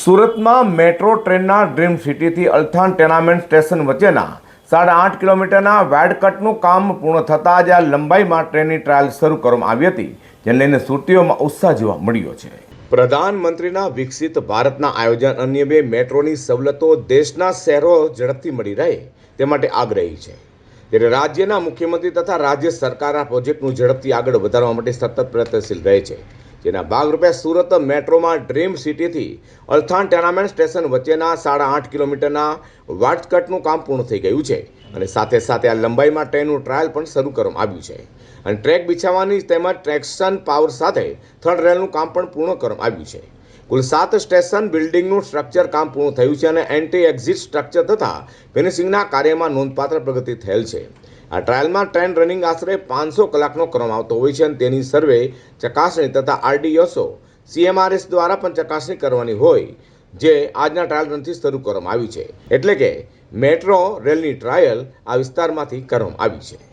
સુરતમાં મેટ્રો ટ્રેનના ડ્રીમ સિટીથી અલથાણ ટેનામેન્ટ સ્ટેશન વચ્ચેના 8.5 કિલોમીટરના વેડકટનું કામ પૂર્ણ થતાં જ આ લંબાઈમાં ટ્રેનની ટ્રાયલ શરૂ કરવામાં આવી હતી, જેને લઈને સુરતીઓમાં ઉત્સાહ જોવા મળ્યો છે. પ્રધાનમંત્રીના વિકસિત ભારતના આયોજન અન્વયે મેટ્રોની સવલતો દેશના શહેરો ઝડપથી મળી રહે તે માટે આગ્રહી છે, ત્યારે રાજ્યના મુખ્યમંત્રી તથા રાજ્ય સરકાર આ પ્રોજેક્ટનું ઝડપથી આગળ વધારવા માટે સતત પ્રયત્નશીલ રહે છે. જેના ભાગરૂપે સુરત મેટ્રોમાં ડ્રીમ સિટીથી અલથાણ ટેનામેન્ટ સ્ટેશન વચ્ચેના 8.5 કિલોમીટરના વાટકટનું કામ પૂર્ણ થઈ ગયું છે અને સાથે સાથે આ લંબાઈમાં ટ્રેનનું ટ્રાયલ પણ શરૂ કરવામાં આવ્યું છે અને ટ્રેક બિછાવવાની તેમજ ટ્રેક્શન પાવર સાથે થર્ડ રેલનું કામ પણ પૂર્ણ કરવામાં આવ્યું છે. કુલ 7 સ્ટેશન બિલ્ડિંગનું સ્ટ્રક્ચર કામ પૂર્ણ થયું છે અને એન્ટી એક્ઝિટ સ્ટ્રક્ચર તથા ફિનિશિંગના કાર્યમાં નોંધપાત્ર પ્રગતિ થયેલ છે. આ ટ્રાયલમાં ટ્રેન રનિંગ આશરે 500 કલાકનો કરવામાં આવતો હોય છે અને તેની સર્વે ચકાસણી તથા RDSO CMRS દ્વારા પણ ચકાસણી કરવાની હોય, જે આજના ટ્રાયલ રનથી શરૂ કરવામાં આવી છે. એટલે કે મેટ્રો રેલની ટ્રાયલ આ વિસ્તારમાંથી કરવામાં આવી છે.